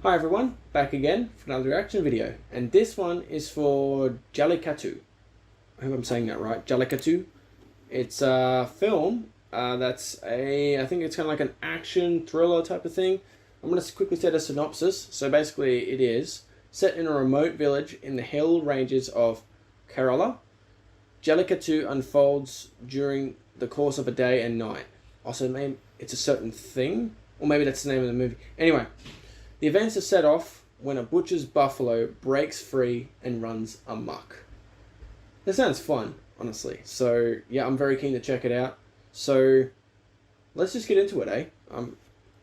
Hi everyone, back again for another reaction video, and this one is for Jallikattu. I hope I'm saying that right, Jallikattu. It's a film I think it's kind of like an action thriller type of thing. I'm going to quickly say the synopsis. So basically it is set in a remote village in the hill ranges of Kerala. Jallikattu unfolds during the course of a day and night. Also, maybe it's a certain thing, or maybe that's the name of the movie. Anyway. The events are set off when a butcher's buffalo breaks free and runs amok. That sounds fun, honestly. So, yeah, I'm very keen to check it out. So, let's just get into it, eh? I'm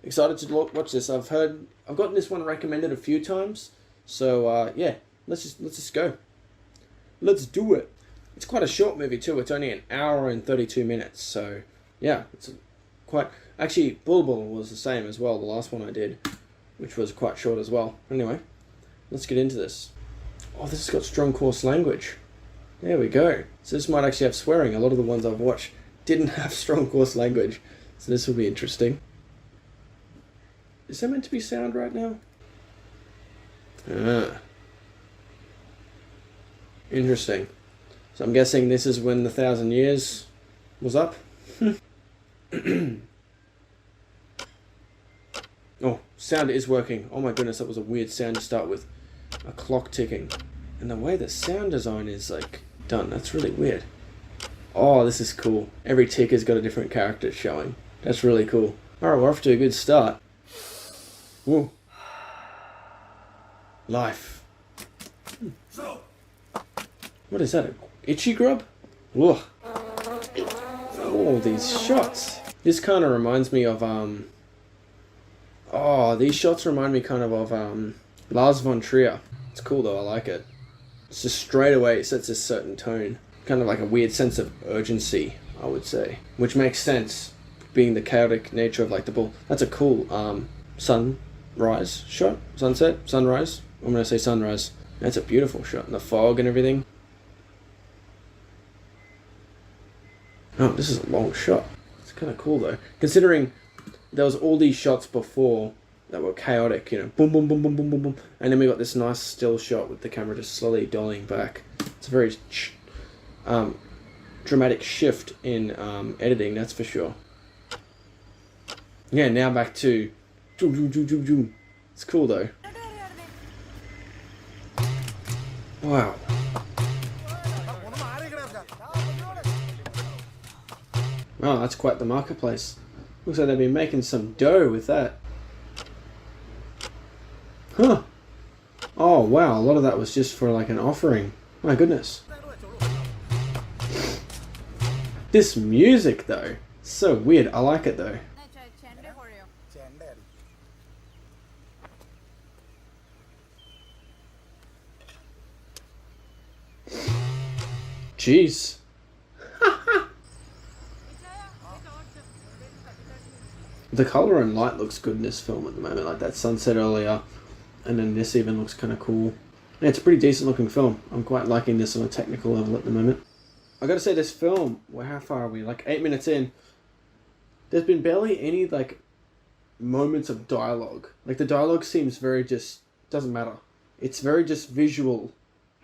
excited to watch this. I've gotten this one recommended a few times. So, yeah, let's just go. Let's do it. It's quite a short movie too. It's only an hour and 32 minutes. So, yeah, it's quite... Actually, Bulbul was the same as well, the last one I did, which was quite short as well. Anyway, let's get into this. Oh, this has got strong coarse language. There we go. So this might actually have swearing. A lot of the ones I've watched didn't have strong coarse language. So this will be interesting. Is there meant to be sound right now? Ah. Interesting. So I'm guessing this is when the 1,000 years was up. Oh, sound is working. Oh my goodness, that was a weird sound to start with. A clock ticking. And the way the sound design is like done, that's really weird. Oh, this is cool. Every tick has got a different character showing. That's really cool. Alright, we're off to a good start. Whoa. Life. What is that? A itchy grub? Whoa. Oh, these shots. This kind of reminds me of oh, these shots remind me kind of Lars von Trier. It's cool though, I like it. It's just straight away it sets a certain tone. Kind of like a weird sense of urgency, I would say. Which makes sense, being the chaotic nature of like the bull. That's a cool sunrise shot? Sunset? Sunrise? I'm going to say sunrise. That's a beautiful shot. And the fog and everything. Oh, this is a long shot. It's kind of cool though. Considering there was all these shots before that were chaotic, you know, boom, boom, boom, boom, boom, boom, boom, and then we got this nice still shot with the camera just slowly dollying back. It's a very dramatic shift in editing, that's for sure. Yeah, now back to it's cool though. Wow. Oh, that's quite the marketplace. Looks like they've been making some dough with that. Huh. Oh, wow. A lot of that was just for like an offering. My goodness. This music, though. So weird. I like it, though. Jeez. The colour and light looks good in this film at the moment, like that sunset earlier, and then this even looks kind of cool. Yeah, it's a pretty decent looking film. I'm quite liking this on a technical level at the moment. I gotta say, this film, well, how far are we? Like 8 minutes in. There's been barely any like moments of dialogue. Like the dialogue seems very just, doesn't matter. It's very just visual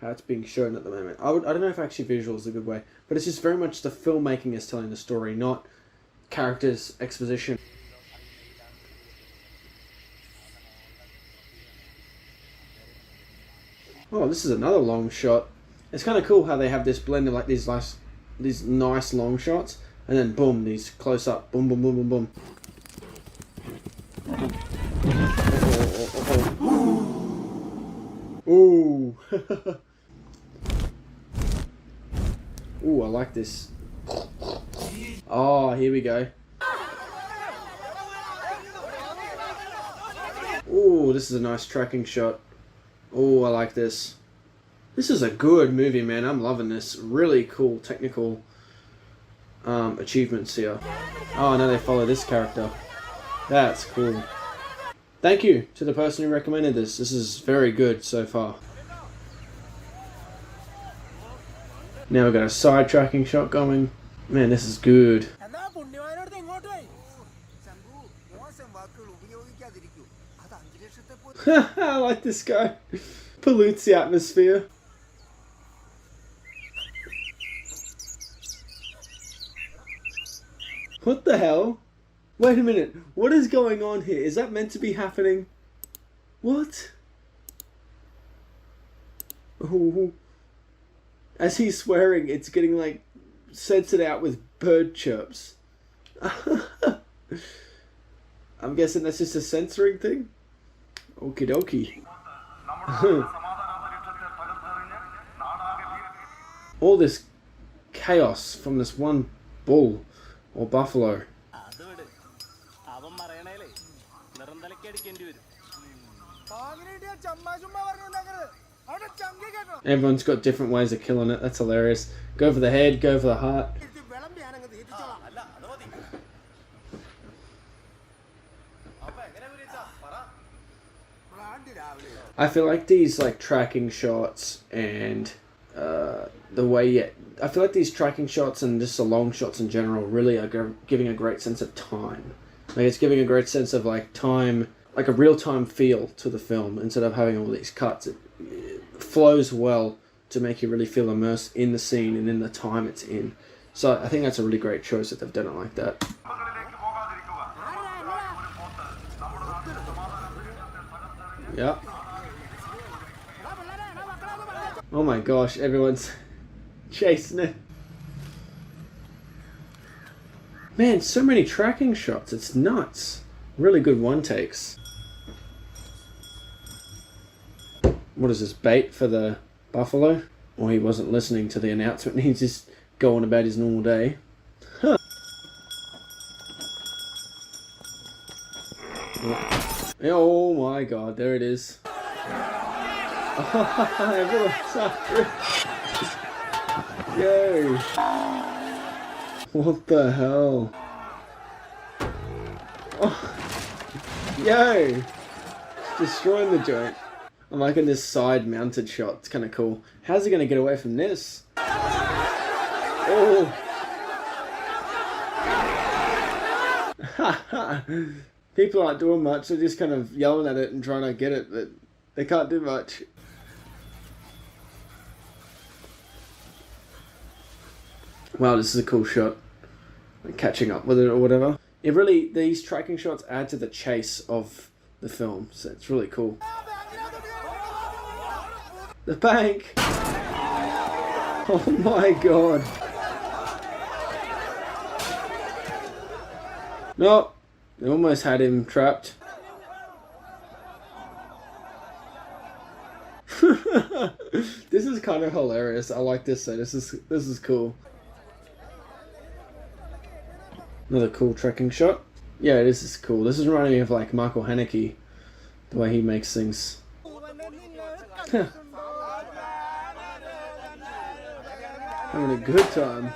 how it's being shown at the moment. I don't know if actually visual is a good way, but it's just very much the filmmaking is telling the story, not characters' exposition. Oh, this is another long shot. It's kind of cool how they have this blend of like these nice long shots, and then boom, these close up, boom, boom, boom, boom, boom. Ooh. Ooh, I like this. Oh, here we go. Ooh, this is a nice tracking shot. Oh, I like this. This is a good movie, man. I'm loving this. Really cool technical achievements here. Oh, now they follow this character. That's cool. Thank you to the person who recommended this. This is very good so far. Now we've got a side tracking shot going. Man, this is good. I like this guy. Pollutes the atmosphere. What the hell? Wait a minute. What is going on here? Is that meant to be happening? What? Oh. As he's swearing, it's getting like censored out with bird chirps. I'm guessing that's just a censoring thing? Okie dokie. All this chaos from this one bull or buffalo. Everyone's got different ways of killing it. That's hilarious. Go for the head, go for the heart. I feel like these like tracking shots and the way I feel like these tracking shots and just the long shots in general really are giving a great sense of time. Like it's giving a great sense of like time, like a real-time feel to the film instead of having all these cuts. It flows well to make you really feel immersed in the scene and in the time it's in. So I think that's a really great choice that they've done it like that. Yeah. Oh my gosh, everyone's chasing it. Man, so many tracking shots, it's nuts. Really good one takes. What is this, bait for the buffalo? Or he wasn't listening to the announcement and he's just going about his normal day. Huh. Oh my god, there it is. Everyone's after it. Yo. What the hell? Oh. Yo. Destroying the joint. I'm liking this side mounted shot. It's kind of cool. How's he going to get away from this? Oh. People aren't doing much. They're just kind of yelling at it and trying to get it, but they can't do much. Wow, this is a cool shot. Like catching up with it or whatever. It really, these tracking shots add to the chase of the film, so it's really cool. The bank! Oh my god. No, they almost had him trapped. This is kind of hilarious. I like this, so this is cool. Another cool tracking shot. Yeah, this is cool. This is reminding me of like Michael Haneke, the way he makes things. Having a good time.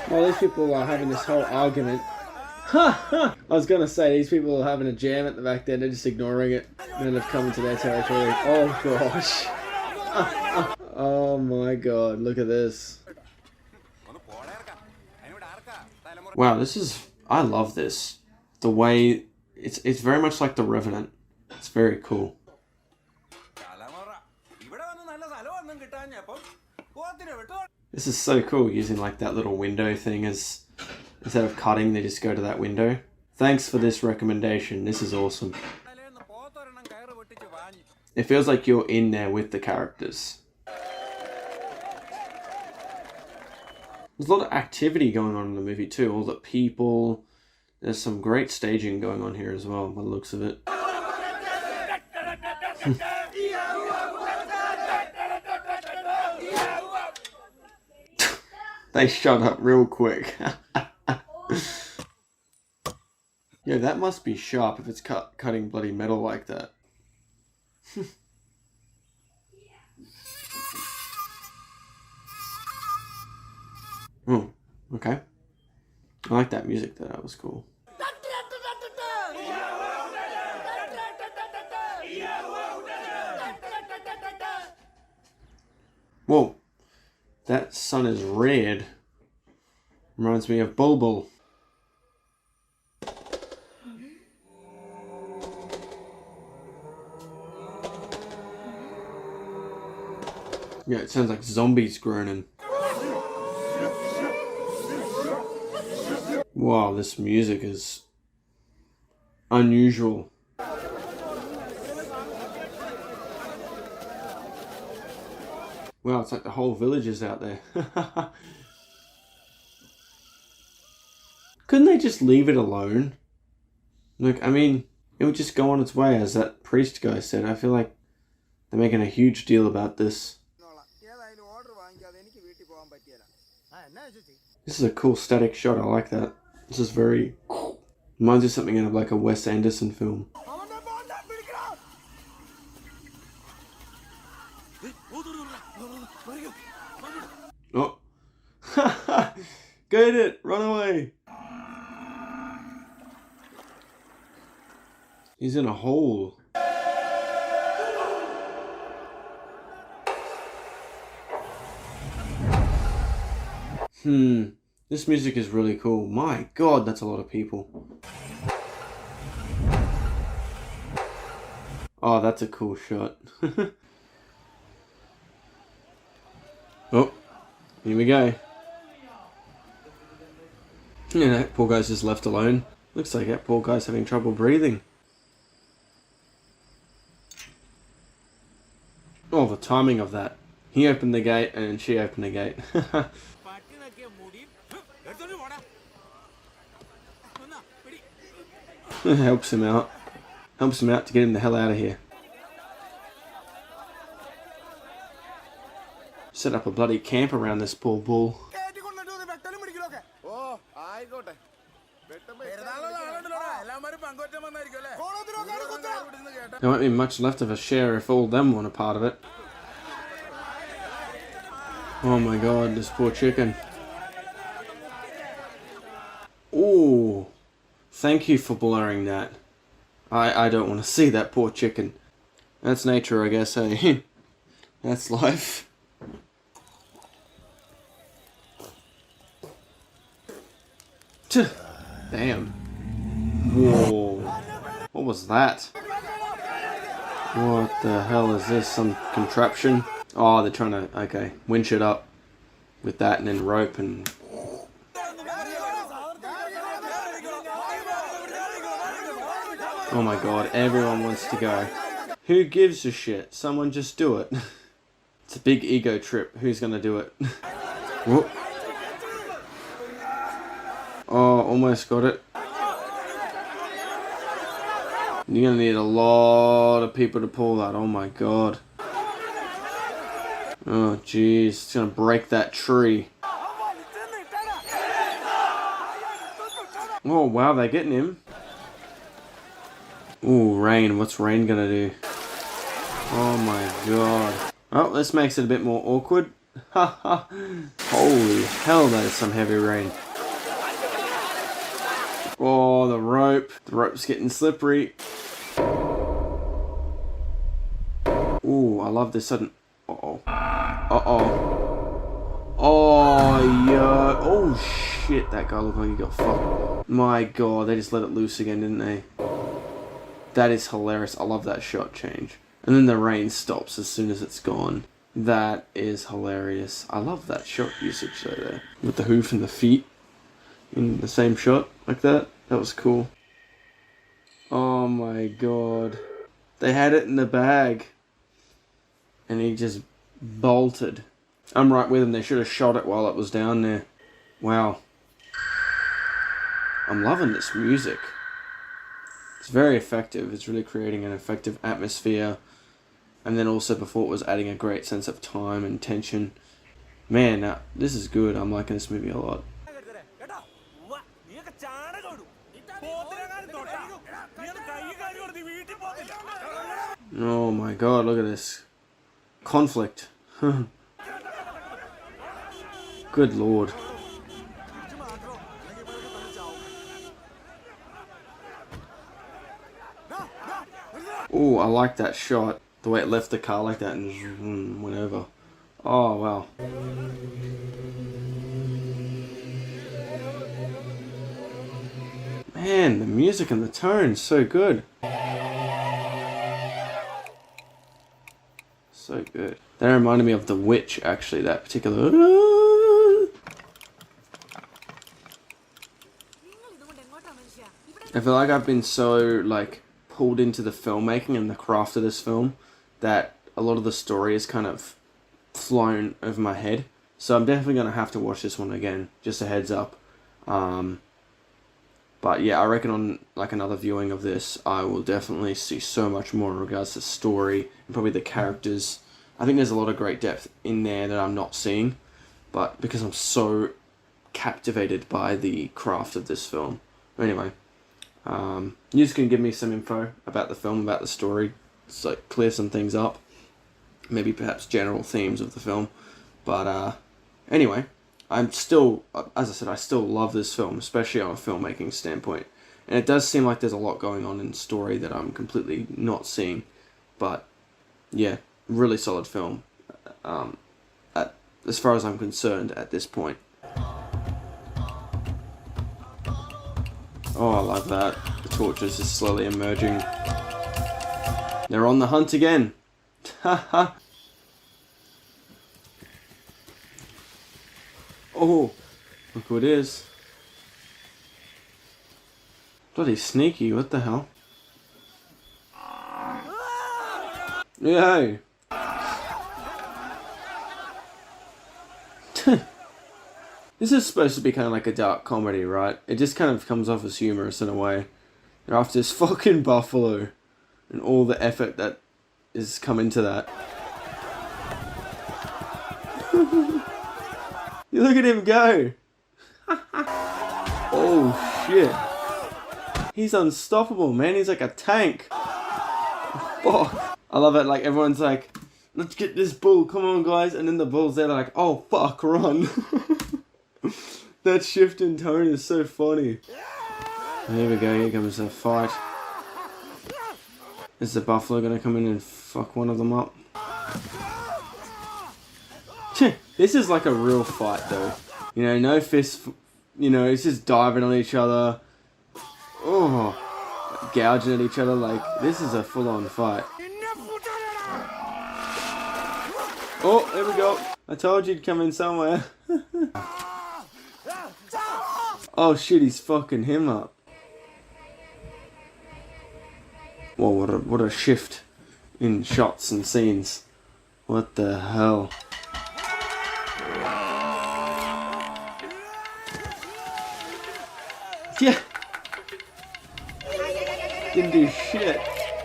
Well, these people are having this whole argument. I was gonna say these people are having a jam at the back there. They're just ignoring it. Then they've come into their territory. Oh gosh. Oh my god, look at this. Wow, this is... I love this. The way... It's very much like The Revenant. It's very cool. This is so cool, using like that little window thing as... Instead of cutting, they just go to that window. Thanks for this recommendation. This is awesome. It feels like you're in there with the characters. There's a lot of activity going on in the movie too. All the people. There's some great staging going on here as well, by the looks of it. They shut up real quick. Yeah, that must be sharp if it's cutting bloody metal like that. Oh, okay. I like that music though, that was cool. Whoa, that sun is red. Reminds me of Bulbul. Yeah, it sounds like zombies groaning. Wow, this music is unusual. Wow, it's like the whole village is out there. Couldn't they just leave it alone? Look, I mean, it would just go on its way, as that priest guy said. I feel like they're making a huge deal about this. This is a cool static shot, I like that. This is very... reminds me of something out of like a Wes Anderson film. Oh. Get it! Run away! He's in a hole. This music is really cool. My god, that's a lot of people. Oh, that's a cool shot. Oh, here we go. Yeah, that poor guy's just left alone. Looks like that poor guy's having trouble breathing. Oh, the timing of that. He opened the gate and she opened the gate. Helps him out. Helps him out to get him the hell out of here. Set up a bloody camp around this poor bull. There won't be much left of a share if all them want a part of it. Oh my god, this poor chicken. Ooh. Thank you for blurring that. I don't want to see that poor chicken. That's nature, I guess, eh? That's life. Damn. Whoa. What was that? What the hell is this? Some contraption? Oh, they're trying to, okay, winch it up with that and then rope and... Oh my god, everyone wants to go. Who gives a shit? Someone just do it. It's a big ego trip. Who's gonna do it? Whoop. Oh, almost got it. You're gonna need a lot of people to pull that. Oh my god. Oh jeez, it's gonna break that tree. Oh wow, they're getting him. Ooh, rain. What's rain gonna do? Oh my god. Oh, this makes it a bit more awkward. Haha. Holy hell, that is some heavy rain. Oh, the rope. The rope's getting slippery. Ooh, I love this sudden... Uh-oh. Uh-oh. Oh, yeah. Oh, shit. That guy looked like he got fucked. My god, they just let it loose again, didn't they? That is hilarious. I love that shot change. And then the rain stops as soon as it's gone. That is hilarious. I love that shot usage though there. With the hoof and the feet in the same shot like that. That was cool. Oh my god. They had it in the bag. And he just bolted. I'm right with him. They should have shot it while it was down there. Wow. I'm loving this music. It's very effective. It's really creating an effective atmosphere. And then also before it was adding a great sense of time and tension. Man, this is good. I'm liking this movie a lot. Oh my god, look at this. Conflict. Good lord. Oh, I like that shot. The way it left the car like that and went over. Oh, wow. Man, the music and the tone, so good. So good. That reminded me of The Witch, actually, that particular... I feel like I've been so, like, pulled into the filmmaking and the craft of this film that a lot of the story is kind of flown over my head. So I'm definitely going to have to watch this one again, just a heads up. But yeah, I reckon on like another viewing of this, I will definitely see so much more in regards to story and probably the characters. I think there's a lot of great depth in there that I'm not seeing, but because I'm so captivated by the craft of this film. Anyway, you just can give me some info about the film, about the story, so like clear some things up, maybe perhaps general themes of the film. But anyway, I'm still, as I said, I still love this film, especially on a filmmaking standpoint. And it does seem like there's a lot going on in story that I'm completely not seeing. But yeah, really solid film, as far as I'm concerned at this point. Oh, I love that. The torches is slowly emerging. They're on the hunt again. Haha. Oh, look who it is. Bloody sneaky, what the hell? Yay! This is supposed to be kind of like a dark comedy, right? It just kind of comes off as humorous in a way. They're after this fucking buffalo and all the effort that is come into that. You look at him go! Oh shit. He's unstoppable, man. He's like a tank. Fuck. I love it, like everyone's like, let's get this bull, come on guys. And then the bull's there like, oh fuck, run. That shift in tone is so funny. Here we go, here comes the fight. Is the buffalo gonna come in and fuck one of them up? This is like a real fight though. You know, no fists, you know, it's just diving on each other. Oh, gouging at each other, like, this is a full-on fight. Oh, there we go. I told you to come in somewhere. Oh shit, he's fucking him up. Whoa, what a shift in shots and scenes. What the hell? Yeah. Didn't do shit.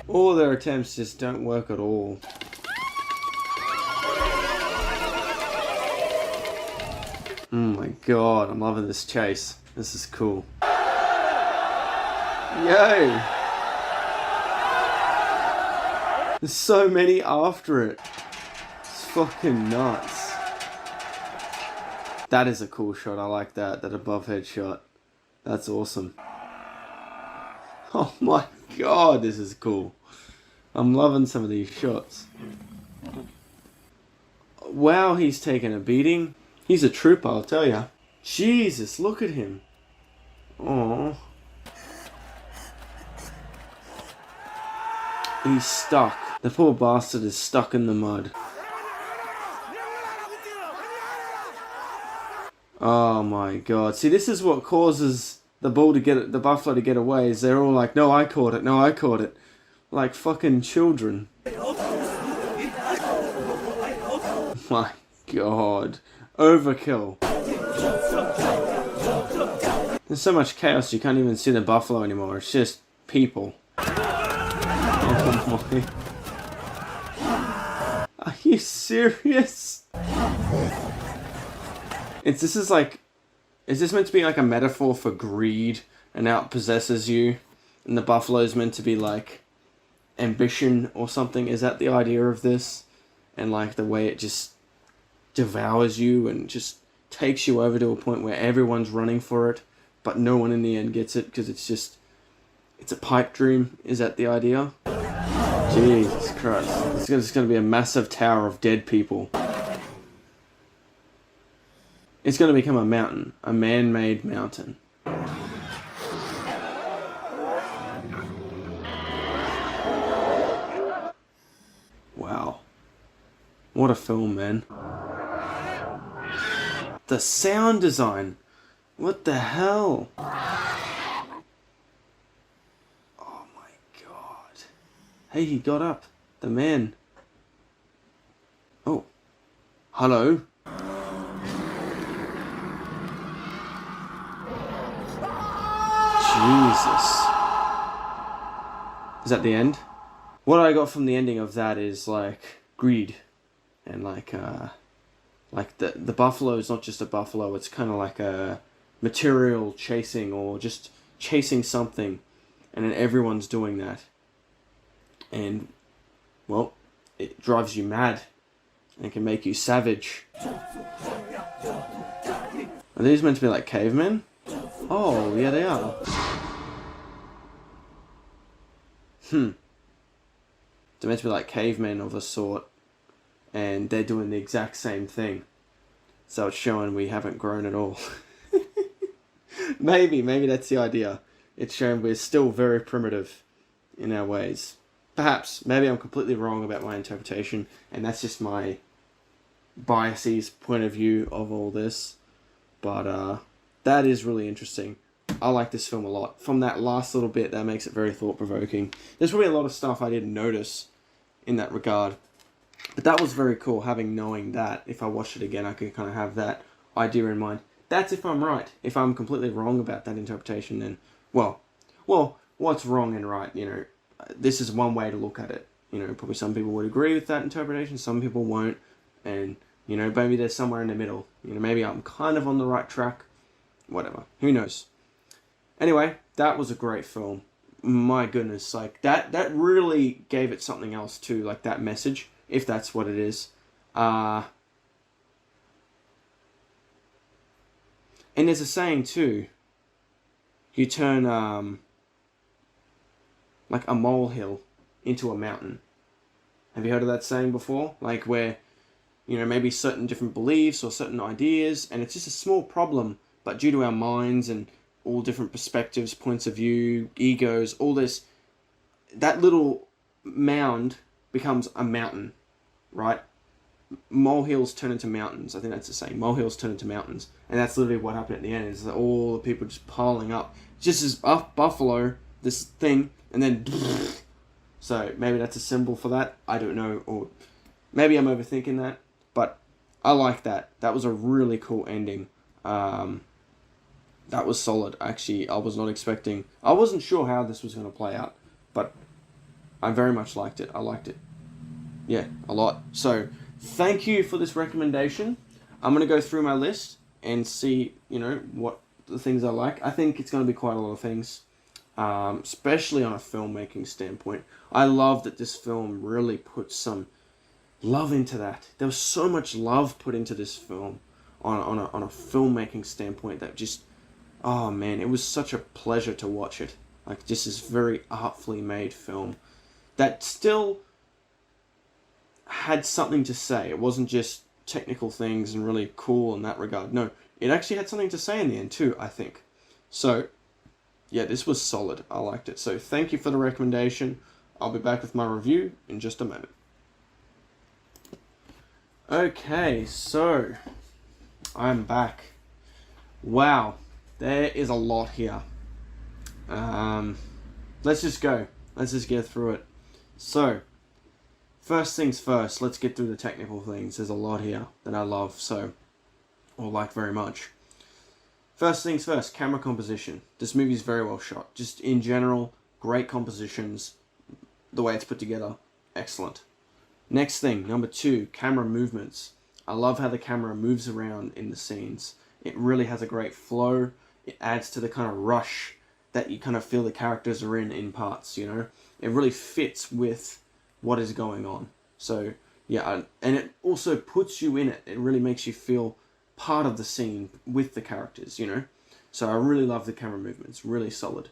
All their attempts just don't work at all. Oh my god, I'm loving this chase. This is cool. Yo! There's so many after it. It's fucking nuts. That is a cool shot. I like that above head shot. That's awesome. Oh my god, this is cool. I'm loving some of these shots. Wow, he's taken a beating. He's a trooper, I'll tell ya. Jesus, look at him. Aww. He's stuck. The poor bastard is stuck in the mud. Oh my god. See, this is what causes the bull to get the buffalo to get away, is they're all like, no, I caught it, no, I caught it. Like fucking children. My god. Overkill. There's so much chaos you can't even see the buffalo anymore. It's just people. Oh my. Are you serious? Is this meant to be like a metaphor for greed and how it possesses you? And the buffalo's meant to be like ambition or something? Is that the idea of this? And like the way it just devours you and just takes you over to a point where everyone's running for it, but no one in the end gets it because it's a pipe dream. Is that the idea? Jesus Christ. It's just going to be a massive tower of dead people. It's going to become a mountain. A man-made mountain. What a film, man. The sound design. What the hell? Oh my god. Hey, he got up. The man. Oh. Hello. Jesus. Is that the end? What I got from the ending of that is like greed. And like the buffalo is not just a buffalo, it's kind of like a material chasing, or just chasing something, and then everyone's doing that, and well, it drives you mad and can make you savage. Are these meant to be like cavemen? Oh yeah, they are. They're meant to be like cavemen of a sort, and they're doing the exact same thing. So it's showing we haven't grown at all. Maybe that's the idea. It's showing we're still very primitive in our ways. Perhaps. Maybe I'm completely wrong about my interpretation, and that's just my biases point of view of all this. But that is really interesting. I like this film a lot. From that last little bit, that makes it very thought-provoking. There's probably a lot of stuff I didn't notice in that regard. But that was very cool, knowing that if I watched it again, I could kind of have that idea in mind. That's if I'm right. If I'm completely wrong about that interpretation, then, well, what's wrong and right? You know, this is one way to look at it. You know, probably some people would agree with that interpretation, some people won't, and, you know, maybe there's somewhere in the middle. You know, maybe I'm kind of on the right track. Whatever. Who knows? Anyway, that was a great film. My goodness, like, that really gave it something else too, like that message, if that's what it is. And there's a saying too, you turn like a molehill into a mountain. Have you heard of that saying before? Like where, you know, maybe certain different beliefs or certain ideas, and it's just a small problem, but due to our minds and all different perspectives, points of view, egos, all this, that little mound becomes a mountain, right? Molehills turn into mountains. I think that's the saying. Molehills turn into mountains. And that's literally what happened at the end, is that all the people just piling up. Just as buffalo, this thing, and then... So maybe that's a symbol for that. I don't know. Or maybe I'm overthinking that. But I like that. That was a really cool ending. That was solid. Actually, I was not expecting... I wasn't sure how this was going to play out. But I very much liked it. I liked it. Yeah, a lot. So... thank you for this recommendation. I'm going to go through my list and see, you know, what the things I like. I think it's going to be quite a lot of things, especially on a filmmaking standpoint. I love that this film really put some love into that. There was so much love put into this film on a filmmaking standpoint that just, oh man, it was such a pleasure to watch it. Like, this is very artfully made film that still had something to say. It wasn't just technical things and really cool in that regard. No, it actually had something to say in the end too, I think. So, yeah, this was solid. I liked it. So, thank you for the recommendation. I'll be back with my review in just a moment. Okay, so, I'm back. Wow, there is a lot here. Let's just go. Let's just get through it. So, first things first, let's get through the technical things. There's a lot here that I love, or like very much. First things first, camera composition. This movie is very well shot. Just in general, great compositions. The way it's put together, excellent. Next thing, number 2, camera movements. I love how the camera moves around in the scenes. It really has a great flow. It adds to the kind of rush that you kind of feel the characters are in parts, you know. It really fits with what is going on. So, yeah, and it also puts you in it. It really makes you feel part of the scene with the characters, you know. So I really love the camera movements. Really solid.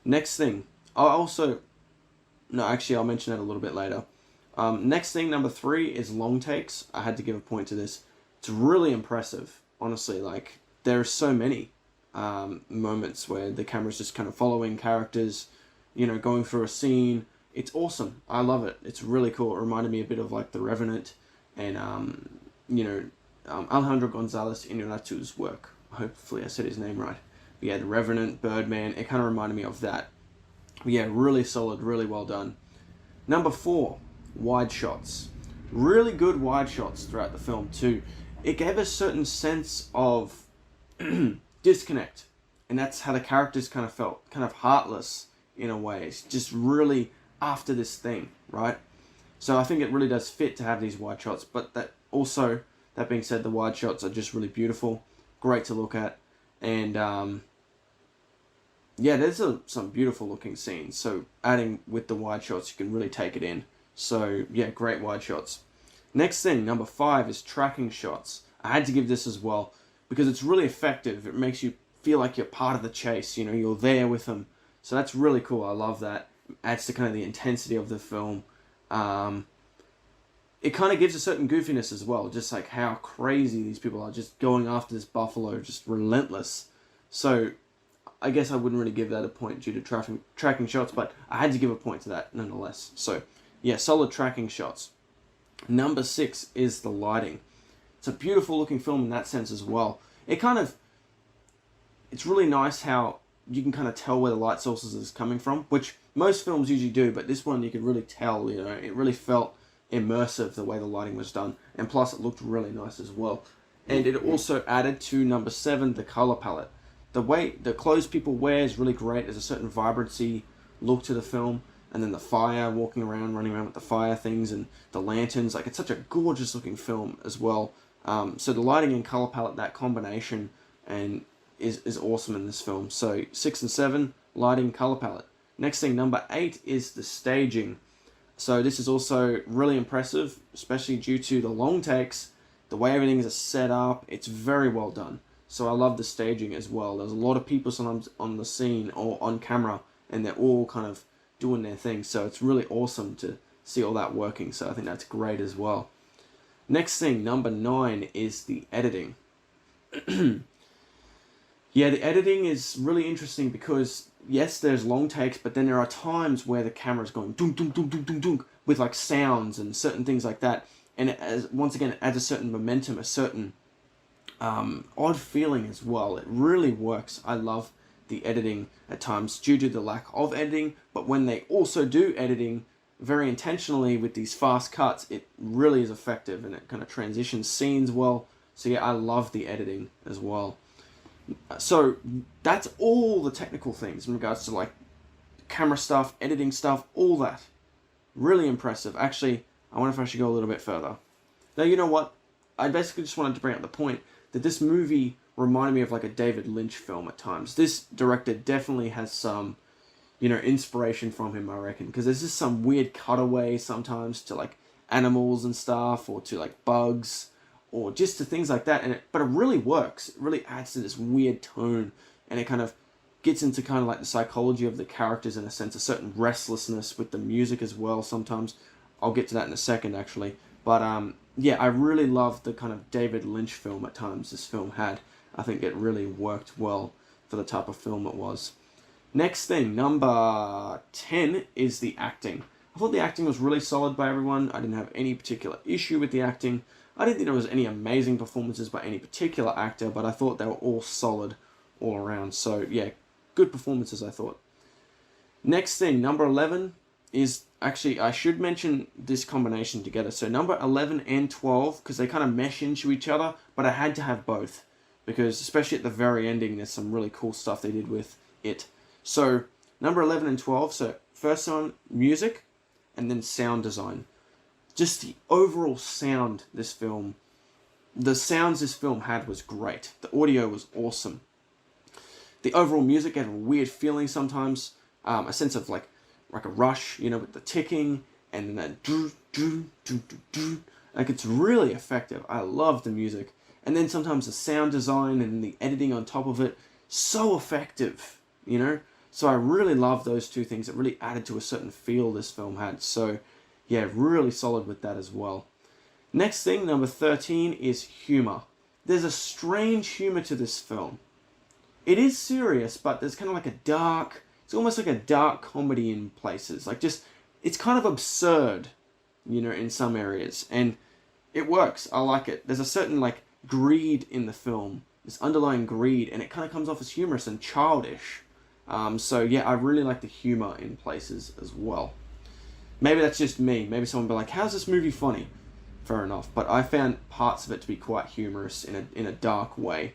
Next thing, I'll mention that a little bit later. Next thing, number 3, is long takes. I had to give a point to this. It's really impressive, honestly. Like, there are so many moments where the camera's just kind of following characters, you know, going through a scene. It's awesome. I love it. It's really cool. It reminded me a bit of like The Revenant and Alejandro Gonzalez Inarritu's work. Hopefully I said his name right. But yeah, The Revenant, Birdman, it kind of reminded me of that. But yeah, really solid, really well done. Number 4, wide shots. Really good wide shots throughout the film too. It gave a certain sense of disconnect, and that's how the characters kind of felt, kind of heartless in a way. It's just really after this thing, right? So I think it really does fit to have these wide shots, but that being said, the wide shots are just really beautiful, great to look at, and yeah, there's some beautiful looking scenes. So adding with the wide shots, you can really take it in. So yeah, great wide shots. Next thing, number 5, is tracking shots. I had to give this as well because it's really effective. It makes you feel like you're part of the chase. You know, you're there with them. So that's really cool. I love that. Adds to kind of the intensity of the film. It kind of gives a certain goofiness as well, just like how crazy these people are, just going after this buffalo, just relentless. So I guess I wouldn't really give that a point due to tracking shots, but I had to give a point to that nonetheless. So yeah, solid tracking shots. Number 6 is the lighting. It's a beautiful looking film in that sense as well. It's really nice how you can kind of tell where the light sources is coming from, which most films usually do, but this one you could really tell, you know, it really felt immersive the way the lighting was done, and plus it looked really nice as well. And it also added to number 7, the color palette. The way the clothes people wear is really great. There's a certain vibrancy look to the film, and then the fire, running around with the fire things, and the lanterns, like it's such a gorgeous looking film as well. So the lighting and color palette, that combination, and is awesome in this film. So 6 and 7, lighting, color palette. Next thing, number 8, is the staging. So this is also really impressive, especially due to the long takes, the way everything is set up. It's very well done. So I love the staging as well. There's a lot of people sometimes on the scene or on camera, and they're all kind of doing their thing. So it's really awesome to see all that working. So I think that's great as well. Next thing, number 9, is the editing. Yeah, the editing is really interesting because, yes, there's long takes, but then there are times where the camera's going dunk, dunk, dunk, dunk, dunk, dunk, with like sounds and certain things like that. And once again, it adds a certain momentum, a certain odd feeling as well. It really works. I love the editing at times due to the lack of editing, but when they also do editing very intentionally with these fast cuts, it really is effective, and it kind of transitions scenes well. So yeah, I love the editing as well. So that's all the technical things in regards to like camera stuff, editing stuff, all that. Really impressive. Actually, I wonder if I should go a little bit further. Now, you know what? I basically just wanted to bring up the point that this movie reminded me of like a David Lynch film at times. This director definitely has some, you know, inspiration from him, I reckon, because there's just some weird cutaway sometimes to like animals and stuff, or to like bugs, or just to things like that, but it really works. It really adds to this weird tone, and it kind of gets into kind of like the psychology of the characters in a sense, a certain restlessness with the music as well sometimes. I'll get to that in a second, actually. But yeah, I really love the kind of David Lynch film at times this film had. I think it really worked well for the type of film it was. Next thing, number 10, is the acting. I thought the acting was really solid by everyone. I didn't have any particular issue with the acting. I didn't think there was any amazing performances by any particular actor, but I thought they were all solid all around. So yeah, good performances, I thought. Next thing, number 11, is actually, I should mention this combination together. So number 11 and 12, because they kind of mesh into each other, but I had to have both, because especially at the very ending, there's some really cool stuff they did with it. So number 11 and 12, so first one, music, and then sound design. Just the overall sound the sounds this film had was great. The audio was awesome. The overall music had a weird feeling sometimes, a sense of like a rush, you know, with the ticking, and then that like it's really effective. I love the music. And then sometimes the sound design and the editing on top of it, so effective, you know? So I really love those two things. It really added to a certain feel this film had. So yeah, really solid with that as well. Next thing, number 13, is humor. There's a strange humor to this film. It is serious, but there's kind of like it's almost like a dark comedy in places. Like just, it's kind of absurd, you know, in some areas. And it works. I like it. There's a certain like greed in the film, this underlying greed, and it kind of comes off as humorous and childish. So yeah, I really like the humor in places as well. Maybe that's just me. Maybe someone will be like, how's this movie funny? Fair enough. But I found parts of it to be quite humorous in a dark way.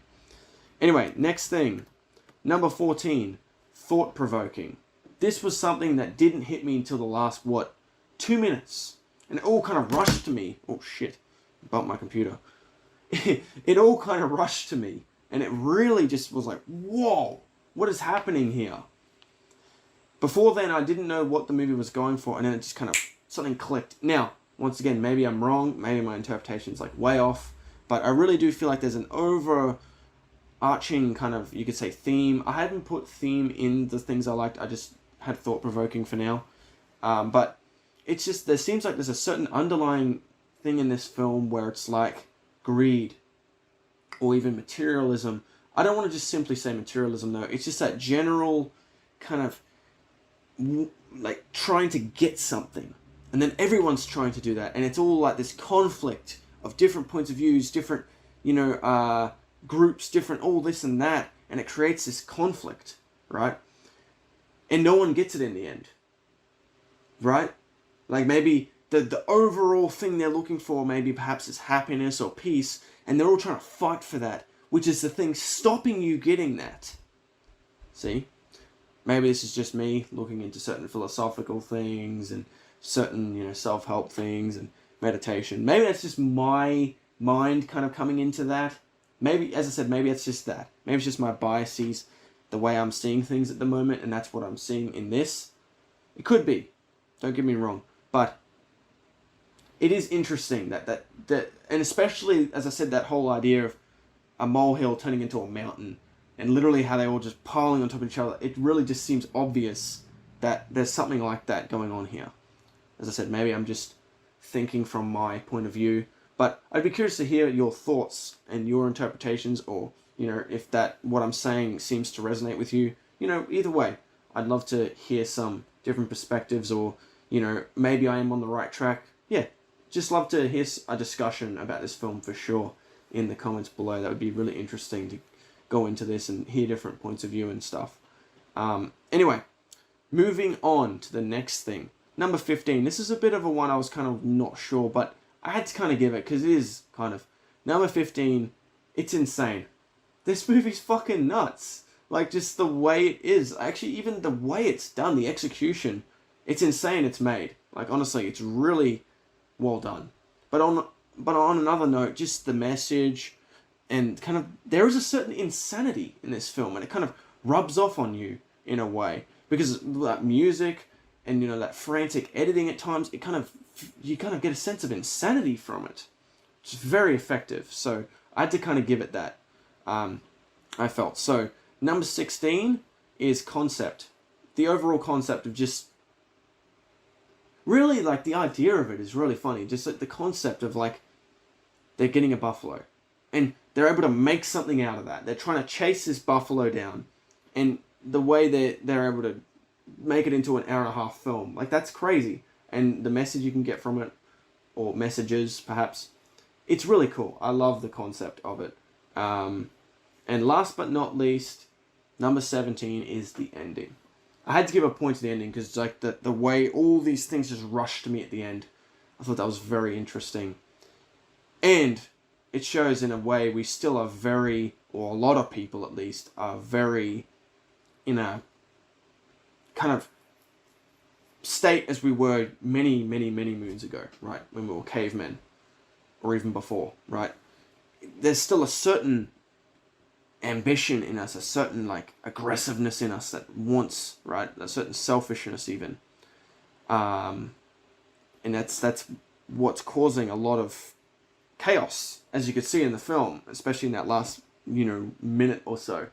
Anyway, next thing. Number 14. Thought-provoking. This was something that didn't hit me until the last, 2 minutes. And it all kind of rushed to me. Oh shit. Bumped my computer. It all kind of rushed to me. And it really just was like, whoa, what is happening here? Before then, I didn't know what the movie was going for, and then it just kind of, something clicked. Now, once again, maybe I'm wrong, maybe my interpretation's like way off, but I really do feel like there's an overarching kind of, you could say, theme. I hadn't put theme in the things I liked, I just had thought-provoking for now. But it's just, there seems like there's a certain underlying thing in this film where it's like greed, or even materialism. I don't want to just simply say materialism though, it's just that general kind of, like trying to get something, and then everyone's trying to do that, and it's all like this conflict of different points of views, different groups, different all this and that, and it creates this conflict, right? And no one gets it in the end, right? Like maybe the overall thing they're looking for, maybe perhaps is happiness or peace, and they're all trying to fight for that, which is the thing stopping you getting that. See? Maybe this is just me looking into certain philosophical things and certain, self-help things and meditation. Maybe that's just my mind kind of coming into that. Maybe, as I said, maybe it's just that. Maybe it's just my biases, the way I'm seeing things at the moment, and that's what I'm seeing in this. It could be. Don't get me wrong. But it is interesting that and especially, as I said, that whole idea of a molehill turning into a mountain, and literally how they're all just piling on top of each other. It really just seems obvious that there's something like that going on here. As I said, maybe I'm just thinking from my point of view, but I'd be curious to hear your thoughts and your interpretations, or, if what I'm saying seems to resonate with you. Either way, I'd love to hear some different perspectives, or, maybe I am on the right track. Yeah, just love to hear a discussion about this film for sure in the comments below. That would be really interesting to go into this and hear different points of view and stuff. Anyway, moving on to the next thing. Number 15. This is a bit of a one I was kind of not sure, but I had to kind of give it because it is kind of... Number 15, it's insane. This movie's fucking nuts. Like, just the way it is. Actually, even the way it's done, the execution, it's insane it's made. Like, honestly, it's really well done. But on another note, just the message... And kind of, there is a certain insanity in this film, and it kind of rubs off on you in a way, because that music and that frantic editing at times, you kind of get a sense of insanity from it. It's very effective. So I had to kind of give it that. I felt so. Number 16 is concept. The overall concept of just really like the idea of it is really funny. Just like the concept of like they're getting a buffalo, and they're able to make something out of that. They're trying to chase this buffalo down. And the way they're able to make it into an hour-and-a-half film, like, that's crazy. And the message you can get from it, or messages, perhaps, it's really cool. I love the concept of it. And last but not least, number 17 is the ending. I had to give a point to the ending, because like the way all these things just rushed to me at the end, I thought that was very interesting. And it shows in a way we still are very, or a lot of people at least, are very in a kind of state as we were many, many, many moons ago, right? When we were cavemen, or even before, right? There's still a certain ambition in us, a certain like aggressiveness in us that wants, right? A certain selfishness even. And that's what's causing a lot of chaos, as you could see in the film, especially in that last, minute or so.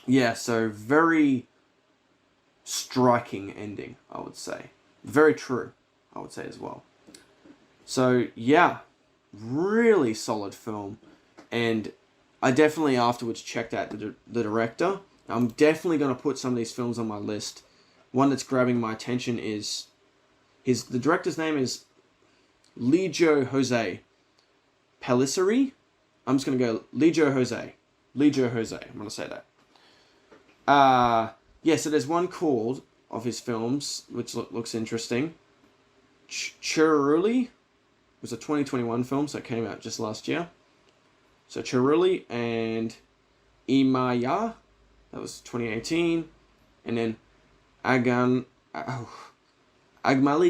Yeah, so very striking ending, I would say. Very true, I would say as well. So, yeah, really solid film. And I definitely afterwards checked out the director. I'm definitely going to put some of these films on my list. One that's grabbing my attention is... the director's name is Lijo Jose Pellissery. I'm just going to go Lijo Jose. Lijo Jose. I'm going to say that. Yeah, so there's one called, of his films, which looks interesting. Chiruli was a 2021 film, so it came out just last year. So Chiruli and Imaya, that was 2018. And then Agmali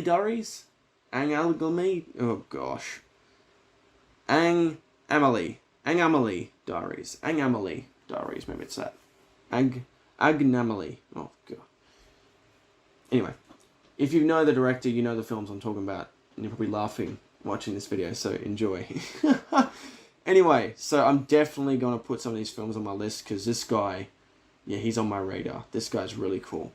Diaries? Oh gosh. Angamali Diaries. Angamali Diaries, maybe it's that. Agnamali. Oh god. Anyway, if you know the director, you know the films I'm talking about, and you're probably laughing watching this video, so enjoy. Anyway, so I'm definitely going to put some of these films on my list, because this guy, yeah, he's on my radar. This guy's really cool.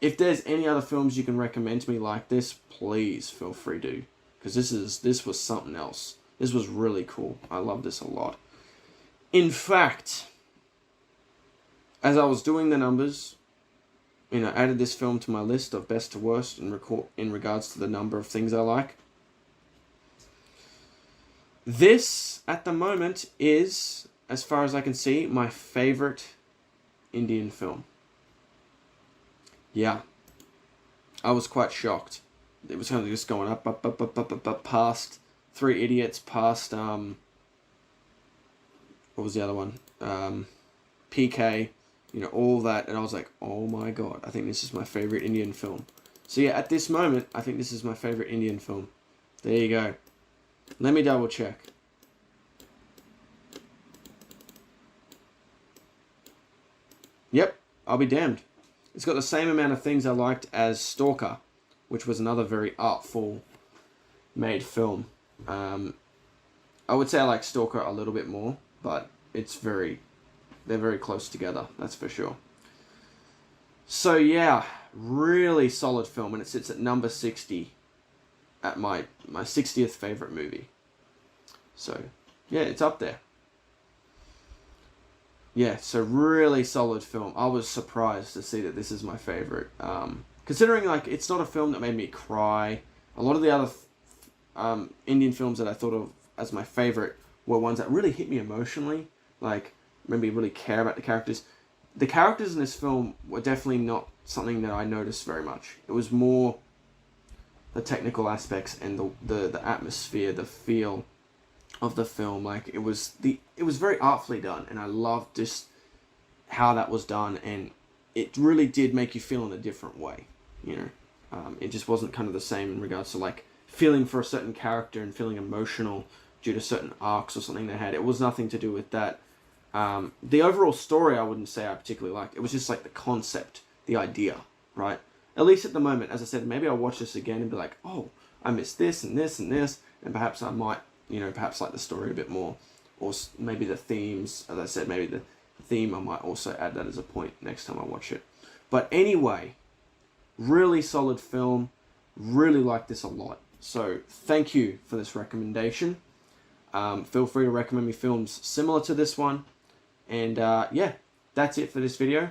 If there's any other films you can recommend to me like this, please feel free to, because this was something else. This was really cool. I love this a lot. In fact, as I was doing the numbers, added this film to my list of best to worst in regards to the number of things I like. This, at the moment, is, as far as I can see, my favorite Indian film. Yeah. I was quite shocked. It was kind of just going up, past Three Idiots, past, what was the other one? PK, all that, and I was like, oh my god, I think this is my favorite Indian film. So yeah, at this moment, I think this is my favorite Indian film. There you go. Let me double check. Yep, I'll be damned. It's got the same amount of things I liked as Stalker, which was another very artful made film. I would say I like Stalker a little bit more, but they're very close together, that's for sure. So yeah, really solid film, and it sits at number 60 at my 60th favorite movie. So yeah, it's up there. Yeah, so really solid film. I was surprised to see that this is my favorite. Considering it's not a film that made me cry. A lot of the other Indian films that I thought of as my favorite were ones that really hit me emotionally. Made me really care about the characters. The characters in this film were definitely not something that I noticed very much. It was more the technical aspects and the atmosphere, the feel of the film. It was very artfully done, and I loved just how that was done, and it really did make you feel in a different way. It just wasn't kind of the same in regards to feeling for a certain character and feeling emotional due to certain arcs or something they had. It was nothing to do with that. The overall story I wouldn't say I particularly liked. It was just the concept, the idea, right? At least at the moment, as I said, maybe I'll watch this again and be like, oh, I missed this and this and this, and perhaps I might, perhaps like the story a bit more, or maybe the themes, as I said, maybe the theme, I might also add that as a point next time I watch it. But anyway, really solid film, really like this a lot. So thank you for this recommendation. Feel free to recommend me films similar to this one. And yeah, that's it for this video.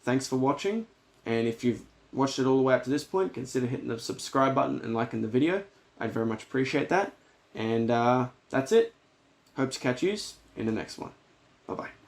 Thanks for watching. And if you've watched it all the way up to this point, consider hitting the subscribe button and liking the video. I'd very much appreciate that. And that's it. Hope to catch yous in the next one. Bye-bye.